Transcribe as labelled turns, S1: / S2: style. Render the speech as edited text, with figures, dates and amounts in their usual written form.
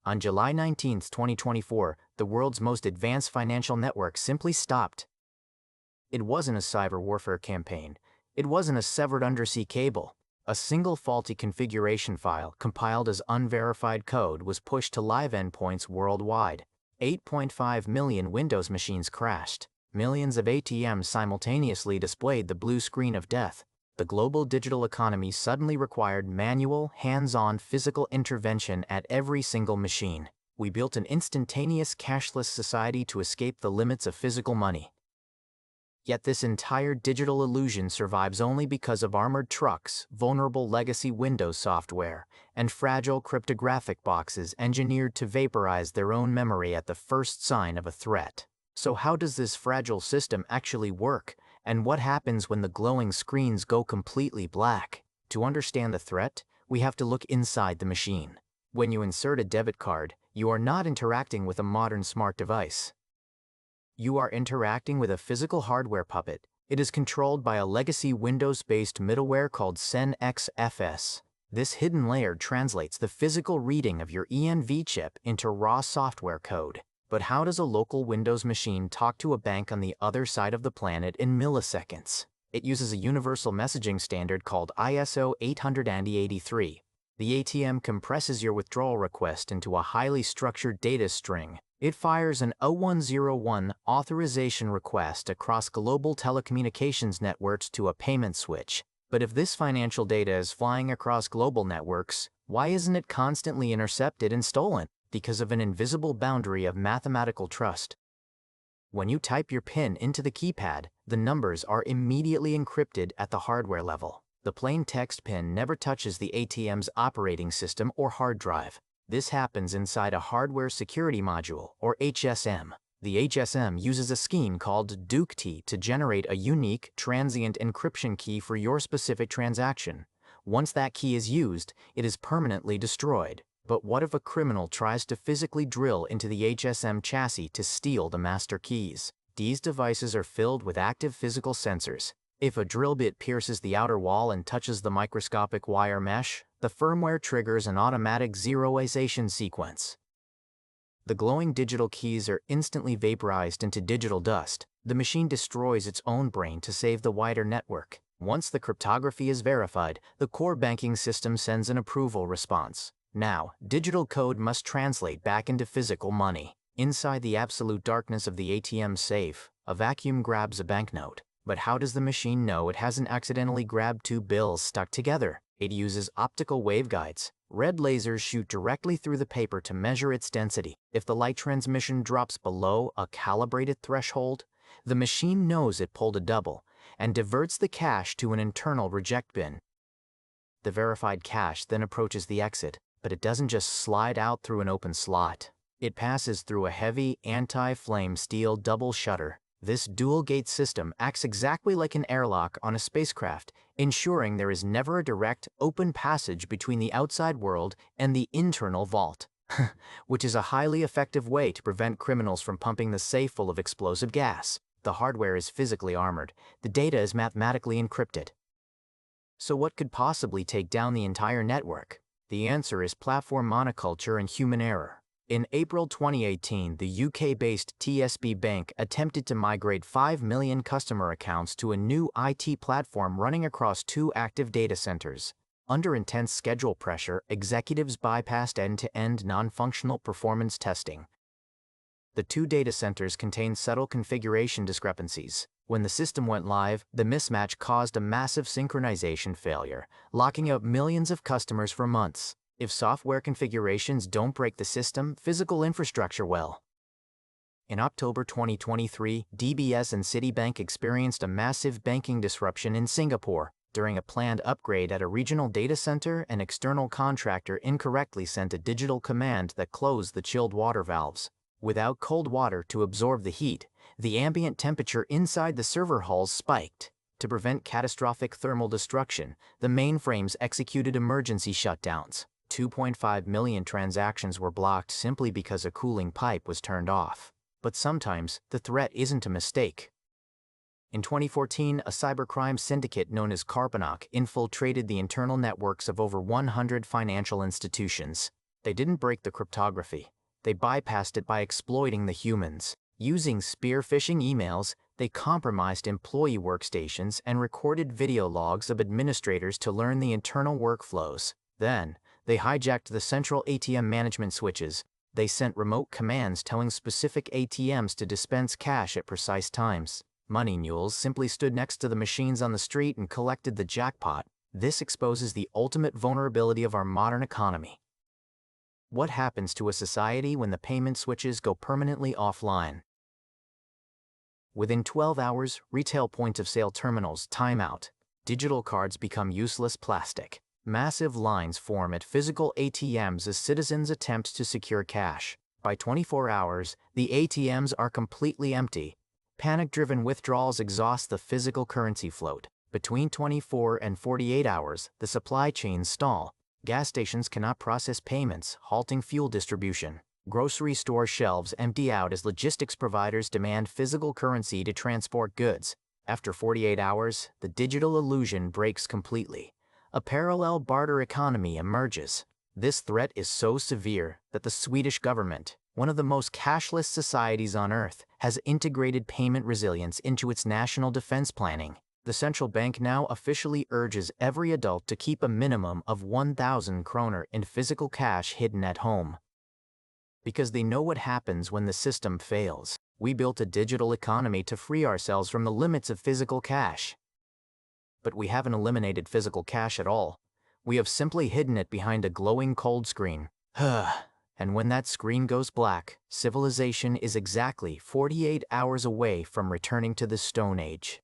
S1: On July 19, 2024, the world's most advanced financial network simply stopped. It wasn't a cyber warfare campaign. It wasn't a severed undersea cable. A single faulty configuration file, compiled as unverified code, was pushed to live endpoints worldwide. 8.5 million Windows machines crashed. Millions of ATMs simultaneously displayed the blue screen of death. The global digital economy suddenly required manual, hands-on physical intervention at every single machine. We built an instantaneous, cashless society to escape the limits of physical money. Yet this entire digital illusion survives only because of armored trucks, vulnerable legacy Windows software, and fragile cryptographic boxes engineered to vaporize their own memory at the first sign of a threat. So how does this fragile system actually work, and what happens when the glowing screens go completely black? To understand the threat, we have to look inside the machine. When you insert a debit card, you are not interacting with a modern smart device. You are interacting with a physical hardware puppet. It is controlled by a legacy Windows-based middleware called XFS. This hidden layer translates the physical reading of your ENV chip into raw software code. But how does a local Windows machine talk to a bank on the other side of the planet in milliseconds? It uses a universal messaging standard called ISO 883. The ATM compresses your withdrawal request into a highly structured data string. It fires an 0101 authorization request across global telecommunications networks to a payment switch. But if this financial data is flying across global networks, why isn't it constantly intercepted and stolen? Because of an invisible boundary of mathematical trust. When you type your PIN into the keypad, the numbers are immediately encrypted at the hardware level. The plain text PIN never touches the ATM's operating system or hard drive. This happens inside a hardware security module, or HSM. The HSM uses a scheme called DUKT to generate a unique, transient encryption key for your specific transaction. Once that key is used, it is permanently destroyed. But what if a criminal tries to physically drill into the HSM chassis to steal the master keys? These devices are filled with active physical sensors. If a drill bit pierces the outer wall and touches the microscopic wire mesh, the firmware triggers an automatic zeroization sequence. The glowing digital keys are instantly vaporized into digital dust. The machine destroys its own brain to save the wider network. Once the cryptography is verified, the core banking system sends an approval response. Now, digital code must translate back into physical money. Inside the absolute darkness of the ATM safe, a vacuum grabs a banknote. But how does the machine know it hasn't accidentally grabbed two bills stuck together? It uses optical waveguides. Red lasers shoot directly through the paper to measure its density. If the light transmission drops below a calibrated threshold, the machine knows it pulled a double and diverts the cash to an internal reject bin. The verified cash then approaches the exit, but it doesn't just slide out through an open slot. It passes through a heavy, anti-flame steel double shutter. This dual-gate system acts exactly like an airlock on a spacecraft, ensuring there is never a direct, open passage between the outside world and the internal vault, which is a highly effective way to prevent criminals from pumping the safe full of explosive gas. The hardware is physically armored. The data is mathematically encrypted. So what could possibly take down the entire network? The answer is platform monoculture and human error. In April 2018, the UK-based TSB Bank attempted to migrate 5 million customer accounts to a new IT platform running across 2 active data centers. Under intense schedule pressure, executives bypassed end-to-end non-functional performance testing. The 2 data centers contained subtle configuration discrepancies. When the system went live, the mismatch caused a massive synchronization failure, locking out millions of customers for months. If software configurations don't break the system, physical infrastructure will. In October 2023, DBS and Citibank experienced a massive banking disruption in Singapore. During a planned upgrade at a regional data center, an external contractor incorrectly sent a digital command that closed the chilled water valves. Without cold water to absorb the heat, the ambient temperature inside the server halls spiked. To prevent catastrophic thermal destruction, the mainframes executed emergency shutdowns. 2.5 million transactions were blocked simply because a cooling pipe was turned off. But sometimes, the threat isn't a mistake. In 2014, a cybercrime syndicate known as Carpanock infiltrated the internal networks of over 100 financial institutions. They didn't break the cryptography. They bypassed it by exploiting the humans. Using spear phishing emails, they compromised employee workstations and recorded video logs of administrators to learn the internal workflows. Then, they hijacked the central ATM management switches. They sent remote commands telling specific ATMs to dispense cash at precise times. Money mules simply stood next to the machines on the street and collected the jackpot. This exposes the ultimate vulnerability of our modern economy. What happens to a society when the payment switches go permanently offline? Within 12 hours, retail point-of-sale terminals time out. Digital cards become useless plastic. Massive lines form at physical ATMs as citizens attempt to secure cash. By 24 hours, the ATMs are completely empty. Panic-driven withdrawals exhaust the physical currency float. Between 24 and 48 hours, the supply chains stall. Gas stations cannot process payments, halting fuel distribution. Grocery store shelves empty out as logistics providers demand physical currency to transport goods. After 48 hours, the digital illusion breaks completely. A parallel barter economy emerges. This threat is so severe that the Swedish government, one of the most cashless societies on Earth, has integrated payment resilience into its national defense planning. The central bank now officially urges every adult to keep a minimum of 1,000 kroner in physical cash hidden at home. Because they know what happens when the system fails. We built a digital economy to free ourselves from the limits of physical cash. But we haven't eliminated physical cash at all. We have simply hidden it behind a glowing cold screen. And when that screen goes black, civilization is exactly 48 hours away from returning to the Stone Age.